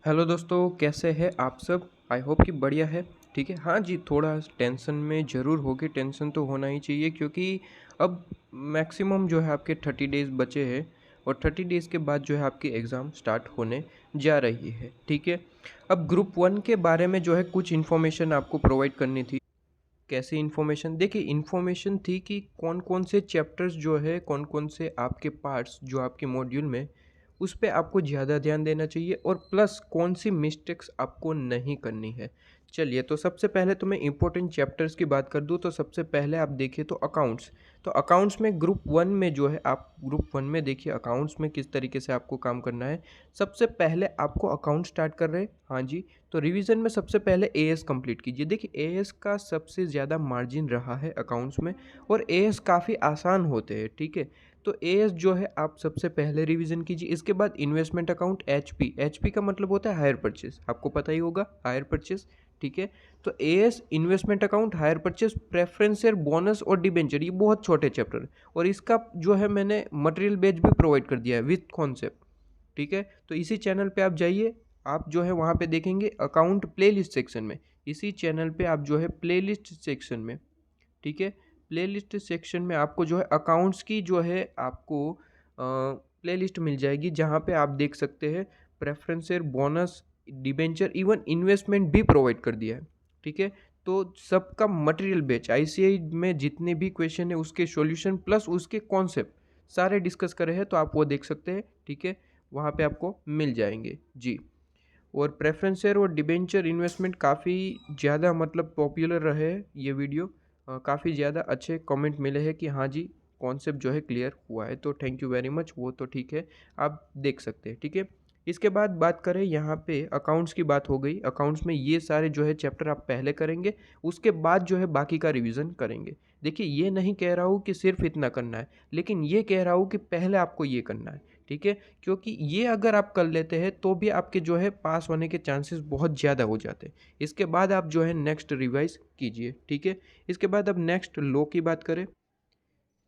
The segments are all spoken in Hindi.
हेलो दोस्तों, कैसे हैं आप सब। आई होप कि बढ़िया है। ठीक है, हाँ जी, थोड़ा टेंशन में ज़रूर होगी। टेंशन तो होना ही चाहिए क्योंकि अब मैक्सिमम जो है आपके 30 डेज़ बचे हैं और 30 डेज़ के बाद जो है आपकी एग्ज़ाम स्टार्ट होने जा रही है। ठीक है, अब ग्रुप वन के बारे में जो है कुछ इन्फॉर्मेशन आपको प्रोवाइड करनी थी। कैसी इन्फॉर्मेशन? देखिए, इन्फॉर्मेशन थी कि कौन कौन से चैप्टर्स जो है, कौन कौन से आपके पार्ट्स जो आपके मॉड्यूल में, उस पे आपको ज़्यादा ध्यान देना चाहिए और प्लस कौन सी मिस्टेक्स आपको नहीं करनी है। चलिए, तो सबसे पहले तो मैं इंपॉर्टेंट चैप्टर्स की बात कर दूँ तो सबसे पहले आप देखिए तो अकाउंट्स। तो अकाउंट्स में ग्रुप वन में जो है, आप ग्रुप वन में देखिए अकाउंट्स में किस तरीके से आपको काम करना है। सबसे पहले आपको अकाउंट स्टार्ट कर रहे हैं, हाँ जी। तो रिवीजन में सबसे पहले एएस कंप्लीट कीजिए। देखिए, एएस का सबसे ज़्यादा मार्जिन रहा है अकाउंट्स में और एएस काफ़ी आसान होते हैं। ठीक है, तो एएस जो है आप सबसे पहले रिवीजन कीजिए। इसके बाद इन्वेस्टमेंट अकाउंट, एचपी। एचपी का मतलब होता है हायर परचेस, आपको पता ही होगा, हायर परचेस। ठीक है, तो as, investment account, hire purchase, preference share, bonus और डिबेंचर, ये बहुत छोटे चैप्टर है और इसका जो है मैंने मटेरियल बेच भी प्रोवाइड कर दिया है विथ कॉन्सेप्ट। ठीक है, तो इसी चैनल पे आप जाइए, आप जो है वहाँ पे देखेंगे अकाउंट प्लेलिस्ट सेक्शन में। इसी चैनल पे आप जो है प्लेलिस्ट सेक्शन में, ठीक है, प्लेलिस्ट सेक्शन में आपको जो है अकाउंट्स की जो है आपको प्लेलिस्ट मिल जाएगी, जहाँ पे आप देख सकते हैं प्रेफरेंसर, बोनस, डिबेंचर, इवन इन्वेस्टमेंट भी प्रोवाइड कर दिया है। ठीक है, तो सबका मटेरियल बेच आईसीआई में जितने भी क्वेश्चन है उसके सॉल्यूशन प्लस उसके कॉन्सेप्ट सारे डिस्कस करे हैं, तो आप वो देख सकते हैं। ठीक है, वहाँ पे आपको मिल जाएंगे जी। और प्रेफरेंस शेयर और डिबेंचर इन्वेस्टमेंट काफ़ी ज़्यादा मतलब पॉपुलर रहे ये वीडियो। काफ़ी ज़्यादा अच्छे कमेंट मिले हैं कि हाँ जी, कॉन्सेप्ट जो है क्लियर हुआ है, तो थैंक यू वेरी मच। वो तो ठीक है, आप देख सकते हैं। ठीक है, इसके बाद बात करें यहाँ पे अकाउंट्स की बात हो गई। अकाउंट्स में ये सारे जो है चैप्टर आप पहले करेंगे, उसके बाद जो है बाकी का रिवीजन करेंगे। देखिए, ये नहीं कह रहा हूँ कि सिर्फ इतना करना है, लेकिन ये कह रहा हूँ कि पहले आपको ये करना है। ठीक है, क्योंकि ये अगर आप कर लेते हैं तो भी आपके जो है पास होने के चांसेस बहुत ज़्यादा हो जाते हैं। इसके बाद आप जो है नेक्स्ट रिवाइज कीजिए। ठीक है, इसके बाद अब नेक्स्ट लो की बात करें।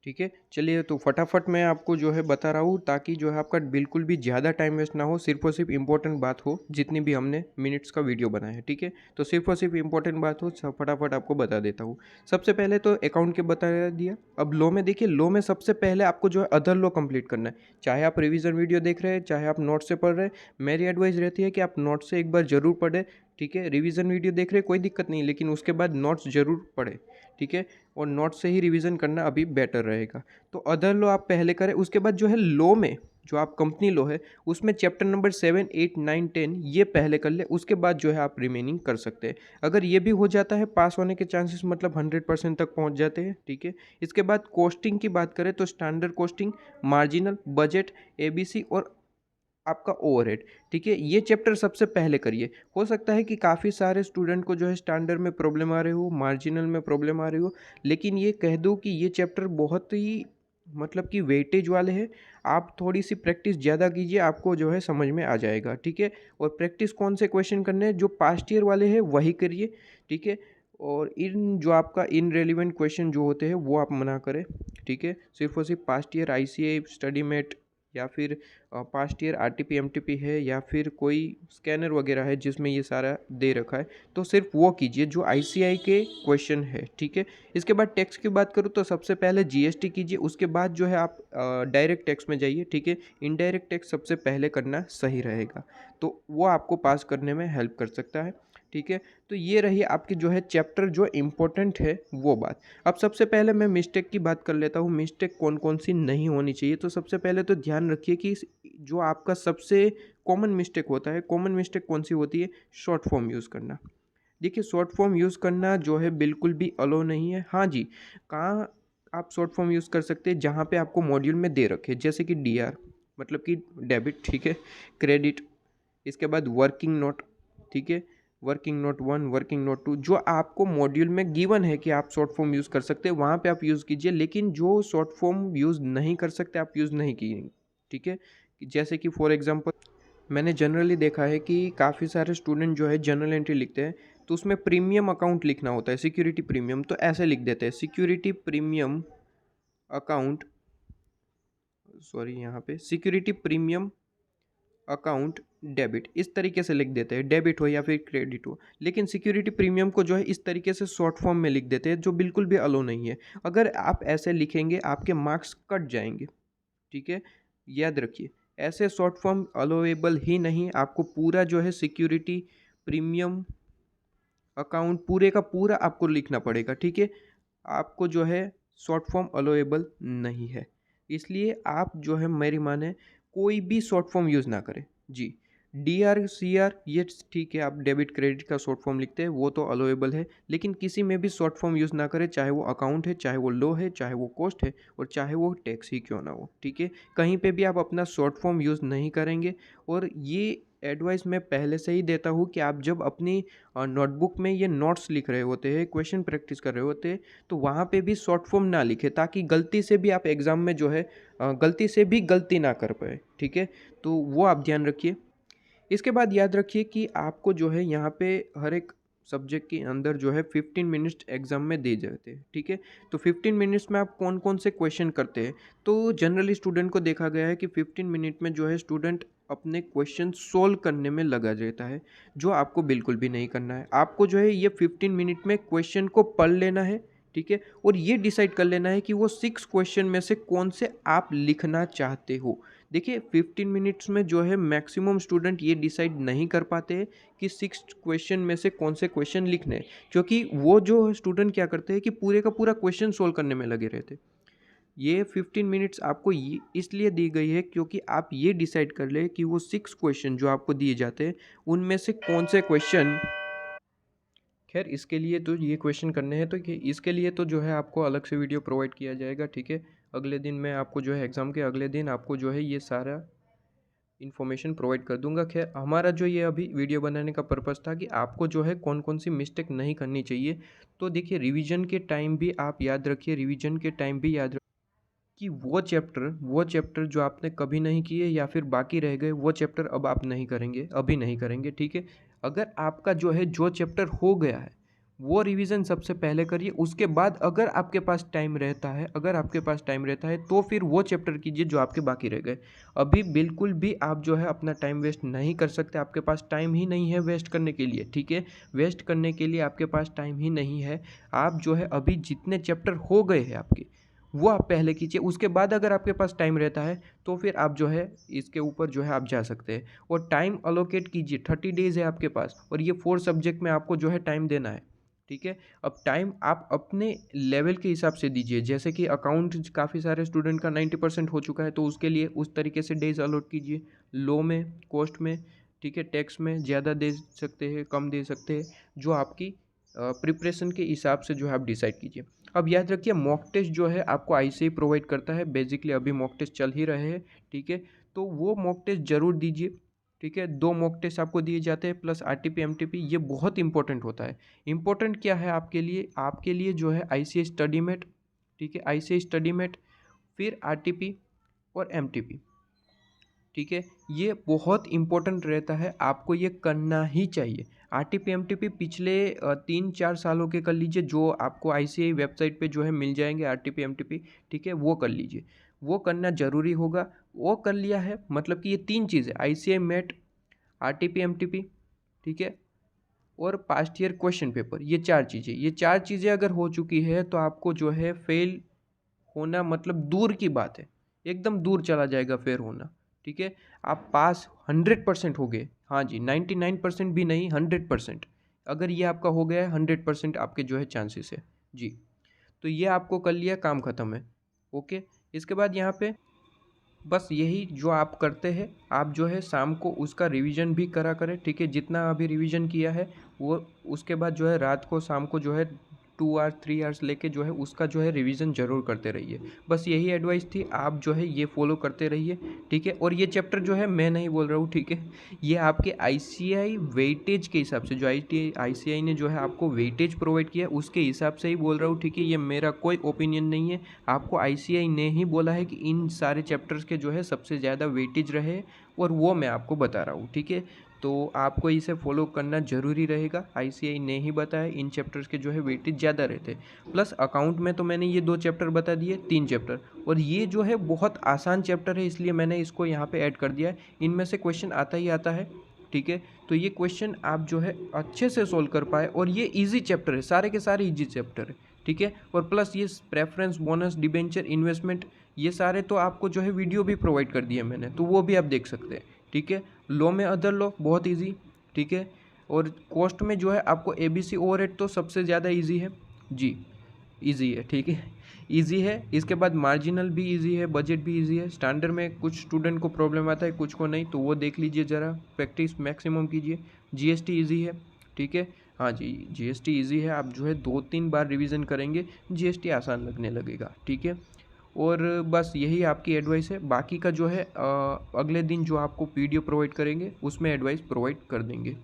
ठीक है, चलिए, तो फटाफट मैं आपको जो है बता रहा हूँ ताकि जो है आपका बिल्कुल भी ज़्यादा टाइम वेस्ट ना हो, सिर्फ और सिर्फ इंपॉर्टेंट बात हो। जितनी भी हमने मिनट्स का वीडियो बनाया है, ठीक है, तो सिर्फ और सिर्फ इंपॉर्टेंट बात हो, सब फटाफट आपको बता देता हूँ। सबसे पहले तो अकाउंट के बता दिया। अब लो में देखिए, लो में सबसे पहले आपको जो है अदर लो कंप्लीट करना है। चाहे आप रिवीजन वीडियो देख रहे हैं, चाहे आप नोट से पढ़ रहे हैं, मेरी एडवाइस रहती है कि आप नोट से एक बार ज़रूर पढ़ें। ठीक है, रिवीजन वीडियो देख रहे हैं कोई दिक्कत नहीं, लेकिन उसके बाद नोट्स ज़रूर पढ़ें। ठीक है, और नोट से ही रिवीजन करना अभी बेटर रहेगा। तो अदर लो आप पहले करें, उसके बाद जो है लो में जो आप कंपनी लो है उसमें चैप्टर नंबर 7, 8, 9, 10 ये पहले कर ले, उसके बाद जो है आप रिमेनिंग कर सकते हैं। अगर ये भी हो जाता है, पास होने के चांसेस मतलब 100% तक पहुंच जाते हैं। ठीक है, इसके बाद कॉस्टिंग की बात करें तो standard costing, marginal, budget, ABC और आपका ओवरहेड। ठीक है, ये चैप्टर सबसे पहले करिए। हो सकता है कि काफ़ी सारे स्टूडेंट को जो है स्टैंडर्ड में प्रॉब्लम आ रही हो, मार्जिनल में प्रॉब्लम आ रही हो, लेकिन ये कह दो कि ये चैप्टर बहुत ही मतलब कि वेटेज वाले हैं। आप थोड़ी सी प्रैक्टिस ज़्यादा कीजिए, आपको जो है समझ में आ जाएगा। ठीक है, और प्रैक्टिस कौन से क्वेश्चन करने हैं, जो पास्ट ईयर वाले हैं वही करिए। ठीक है, और इन जो आपका इन रेलिवेंट क्वेश्चन जो होते हैं वो आप मना करें। ठीक है, सिर्फ और सिर्फ past year ICA study mat या फिर पास्ट ईयर आरटीपी एमटीपी है या फिर कोई स्कैनर वगैरह है जिसमें ये सारा दे रखा है, तो सिर्फ वो कीजिए जो आईसीआई के क्वेश्चन है। ठीक है, इसके बाद टैक्स की बात करूँ तो सबसे पहले जीएसटी कीजिए, उसके बाद जो है आप डायरेक्ट टैक्स में जाइए। ठीक है, इनडायरेक्ट टैक्स सबसे पहले करना सही रहेगा, तो वो आपको पास करने में हेल्प कर सकता है। ठीक है, तो ये रही आपकी जो है चैप्टर जो इम्पोर्टेंट है वो बात। अब सबसे पहले मैं मिस्टेक की बात कर लेता हूँ, मिस्टेक कौन कौन सी नहीं होनी चाहिए। तो सबसे पहले तो ध्यान रखिए कि जो आपका सबसे कॉमन मिस्टेक होता है, कॉमन मिस्टेक कौन सी होती है, शॉर्ट फॉर्म यूज़ करना। देखिए, शॉर्ट फॉर्म यूज़ करना जो है बिल्कुल भी अलो नहीं है। हाँ जी, कहाँ आप शॉर्ट फॉर्म यूज़ कर सकते हैं, जहाँ पे आपको मॉड्यूल में दे रखे, जैसे कि डीआर मतलब कि डेबिट। ठीक है, क्रेडिट, इसके बाद वर्किंग नोट। ठीक है, वर्किंग नोट 1, वर्किंग नोट 2, जो आपको मॉड्यूल में गिवन है कि आप शॉर्ट फॉर्म यूज़ कर सकते हैं, वहाँ पे आप यूज़ कीजिए। लेकिन जो शॉर्ट फॉर्म यूज़ नहीं कर सकते, आप यूज़ नहीं कीजिए। ठीक है, जैसे कि फॉर एग्जांपल मैंने जनरली देखा है कि काफ़ी सारे स्टूडेंट जो है जनरल एंट्री लिखते हैं, तो उसमें प्रीमियम अकाउंट लिखना होता है, सिक्योरिटी प्रीमियम, तो ऐसे लिख देते हैं सिक्योरिटी प्रीमियम अकाउंट, सॉरी यहाँ पे सिक्योरिटी प्रीमियम अकाउंट डेबिट, इस तरीके से लिख देते हैं, डेबिट हो या फिर क्रेडिट हो। लेकिन सिक्योरिटी प्रीमियम को जो है इस तरीके से शॉर्ट फॉर्म में लिख देते हैं, जो बिल्कुल भी अलो नहीं है। अगर आप ऐसे लिखेंगे आपके मार्क्स कट जाएंगे, ठीक है, याद रखिए। ऐसे शॉर्ट फॉर्म अलोवेबल ही नहीं, आपको पूरा जो है सिक्योरिटी प्रीमियम अकाउंट पूरे का पूरा आपको लिखना पड़ेगा, ठीक है। आपको जो है शॉर्ट फॉर्म अलोवेबल नहीं है, इसलिए आप जो है मेरी माने कोई भी शॉर्ट फॉर्म यूज़ ना करें जी। डी आर सी आर ये ठीक है, आप डेबिट क्रेडिट का शॉर्ट फॉर्म लिखते हैं वो तो अलोवेबल है, लेकिन किसी में भी शॉर्ट फॉर्म यूज़ ना करें, चाहे वो अकाउंट है, चाहे वो लो है, चाहे वो कॉस्ट है, और चाहे वो टैक्स ही क्यों ना हो, ठीक है। कहीं पे भी आप अपना शॉर्ट फॉर्म यूज़ नहीं करेंगे। और ये एडवाइस मैं पहले से ही देता हूँ कि आप जब अपनी नोटबुक में ये नोट्स लिख रहे होते हैं, क्वेश्चन प्रैक्टिस कर रहे होते हैं, तो वहाँ पे भी शॉर्ट फॉर्म ना लिखें, ताकि गलती से भी आप एग्ज़ाम में जो है गलती से भी गलती ना कर पाए, ठीक है। तो वो आप ध्यान रखिए। इसके बाद याद रखिए कि आपको जो है यहाँ पे हर एक सब्जेक्ट के अंदर जो है 15 मिनट्स एग्जाम में दे जाते हैं, ठीक है। तो 15 मिनट्स में आप कौन कौन से क्वेश्चन करते हैं, तो जनरली स्टूडेंट को देखा गया है कि 15 मिनट में जो है स्टूडेंट अपने क्वेश्चन सोल्व करने में लगा रहता है, जो आपको बिल्कुल भी नहीं करना है। आपको जो है ये 15 मिनट में क्वेश्चन को पढ़ लेना है, ठीक है, और ये डिसाइड कर लेना है कि वो 6 क्वेश्चन में से कौन से आप लिखना चाहते हो। देखिए 15 मिनट्स में जो है मैक्सिमम स्टूडेंट ये डिसाइड नहीं कर पाते हैं कि 6 क्वेश्चन में से कौन से क्वेश्चन लिखने हैं, क्योंकि वो जो स्टूडेंट क्या करते हैं कि पूरे का पूरा क्वेश्चन सोल्व करने में लगे रहते। ये 15 मिनट्स आपको ये इसलिए दी गई है क्योंकि आप ये डिसाइड कर ले कि वो 6 क्वेश्चन जो आपको दिए जाते हैं उनमें से कौन से क्वेश्चन, खैर इसके लिए तो ये क्वेश्चन करने हैं, तो इसके लिए तो जो है आपको अलग से वीडियो प्रोवाइड किया जाएगा, ठीक है। अगले दिन मैं आपको जो है एग्ज़ाम के अगले दिन आपको जो है ये सारा इन्फॉर्मेशन प्रोवाइड कर दूंगा। खैर हमारा जो ये अभी वीडियो बनाने का पर्पस था कि आपको जो है कौन कौन सी मिस्टेक नहीं करनी चाहिए। तो देखिए रिवीजन के टाइम भी आप याद रखिए, रिवीजन के टाइम भी याद कि वो चैप्टर जो आपने कभी नहीं किए या फिर बाकी रह गए, वो चैप्टर अब आप नहीं करेंगे, अभी नहीं करेंगे, ठीक है। अगर आपका जो है जो चैप्टर हो गया है वो रिवीजन सबसे पहले करिए, उसके बाद अगर आपके पास टाइम रहता है, तो फिर वो चैप्टर कीजिए जो आपके बाकी रह गए। अभी बिल्कुल भी आप जो है अपना टाइम वेस्ट नहीं कर सकते, आपके पास टाइम ही नहीं है वेस्ट करने के लिए, ठीक है। वेस्ट करने के लिए आपके पास टाइम ही नहीं है। आप जो है अभी जितने चैप्टर हो गए हैं आपके, वो आप पहले कीजिए, उसके बाद अगर आपके पास टाइम रहता है तो फिर आप जो है इसके ऊपर जो है आप जा सकते हैं। और टाइम अलोकेट कीजिए, 30 डेज़ है आपके पास और ये 4 सब्जेक्ट में आपको जो है टाइम देना है, ठीक है। अब टाइम आप अपने लेवल के हिसाब से दीजिए, जैसे कि अकाउंट काफ़ी सारे स्टूडेंट का 90% हो चुका है, तो उसके लिए उस तरीके से डेज अलॉट कीजिए। लो में, कॉस्ट में, ठीक है, टैक्स में ज़्यादा दे सकते हैं, कम दे सकते हैं, जो आपकी प्रिपरेशन के हिसाब से जो है आप डिसाइड कीजिए। अब याद रखिए मॉक टेस्ट जो है आपको आईसीएआई प्रोवाइड करता है, बेसिकली अभी मॉक टेस्ट चल ही रहे हैं, ठीक है। तो वो मॉक टेस्ट ज़रूर दीजिए, ठीक है। 2 मॉक टेस्ट आपको दिए जाते हैं प्लस आरटीपी एमटीपी, ये बहुत इंपॉर्टेंट होता है। इंपॉर्टेंट क्या है आपके लिए जो है आईसीएआई स्टडी मेट, ठीक है, आईसीएआई स्टडी मेट, फिर आरटीपी और एमटीपी, ठीक है। ये बहुत इंपॉर्टेंट रहता है, आपको ये करना ही चाहिए। आरटीपी एमटीपी पिछले 3-4 सालों के कर लीजिए, जो आपको आईसीएआई वेबसाइट पे जो है मिल जाएंगे आरटीपी एमटीपी, ठीक है, वो कर लीजिए, वो करना ज़रूरी होगा। वो कर लिया है मतलब कि ये 3 चीज़ें आईसीएआई मेट, आरटीपी एमटीपी, ठीक है, और पास्ट ईयर क्वेश्चन पेपर, ये चार चीज़ें अगर हो चुकी है तो आपको जो है फेल होना मतलब दूर की बात है, एकदम दूर चला जाएगा फेल होना, ठीक है। आप पास 100% हो गए, हाँ जी, 99% भी नहीं, 100%। अगर ये आपका हो गया है 100% आपके जो है चांसेस है जी। तो ये आपको कर लिया, काम ख़त्म है, ओके। इसके बाद यहाँ पे बस यही जो आप करते हैं, आप जो है शाम को उसका रिवीजन भी करा करें, ठीक है। जितना अभी रिवीजन किया है वो उसके बाद जो है रात को शाम को जो है 2 आवर्स 3 आवर्स लेके जो है उसका जो है रिवीजन ज़रूर करते रहिए। बस यही एडवाइस थी, आप जो है ये फॉलो करते रहिए, ठीक है। और ये चैप्टर जो है मैं नहीं बोल रहा हूँ, ठीक है, ये आपके आईसीआई वेटेज के हिसाब से, जो आईसीआई ने जो है आपको वेटेज प्रोवाइड किया उसके हिसाब से ही बोल रहा हूँ, ठीक है। ये मेरा कोई ओपिनियन नहीं है, आपको आईसीआई ने ही बोला है कि इन सारे चैप्टर्स के जो है सबसे ज़्यादा वेटेज रहे और वो मैं आपको बता रहा हूँ, ठीक है। तो आपको इसे फॉलो करना ज़रूरी रहेगा। आईसीएआई ने ही बताया इन चैप्टर्स के जो है वेटेज ज़्यादा रहते हैं। प्लस अकाउंट में तो मैंने ये 2 चैप्टर बता दिए, 3 चैप्टर, और ये जो है बहुत आसान चैप्टर है, इसलिए मैंने इसको यहाँ पे ऐड कर दिया है। इनमें से क्वेश्चन आता ही आता है, ठीक है। तो ये क्वेश्चन आप जो है अच्छे से सोल्व कर पाए, और ये ईजी चैप्टर है, सारे के सारे ईजी चैप्टर है, ठीक है। और प्लस ये प्रेफरेंस, बोनस, डिबेंचर, इन्वेस्टमेंट, ये सारे तो आपको जो है वीडियो भी प्रोवाइड कर दिए मैंने, तो वो भी आप देख सकते हैं, ठीक है। लॉ में अदर लॉ बहुत इजी, ठीक है। और कॉस्ट में जो है आपको एबीसी ओवरहेड तो सबसे ज़्यादा इजी है जी, इजी है, ठीक है, इजी है। इसके बाद मार्जिनल भी इजी है, बजट भी इजी है। स्टैंडर्ड में कुछ स्टूडेंट को प्रॉब्लम आता है, कुछ को नहीं, तो वो देख लीजिए ज़रा, प्रैक्टिस मैक्सिमम कीजिए। जीएसटी इजी है, ठीक है, हाँ जी, जीएसटी इजी है। आप जो है 2-3 बार रिवीजन करेंगे, जीएसटी आसान लगने लगेगा, ठीक है। और बस यही आपकी एडवाइस है। बाकी का जो है अगले दिन जो आपको पीडीएफ प्रोवाइड करेंगे उसमें एडवाइस प्रोवाइड कर देंगे।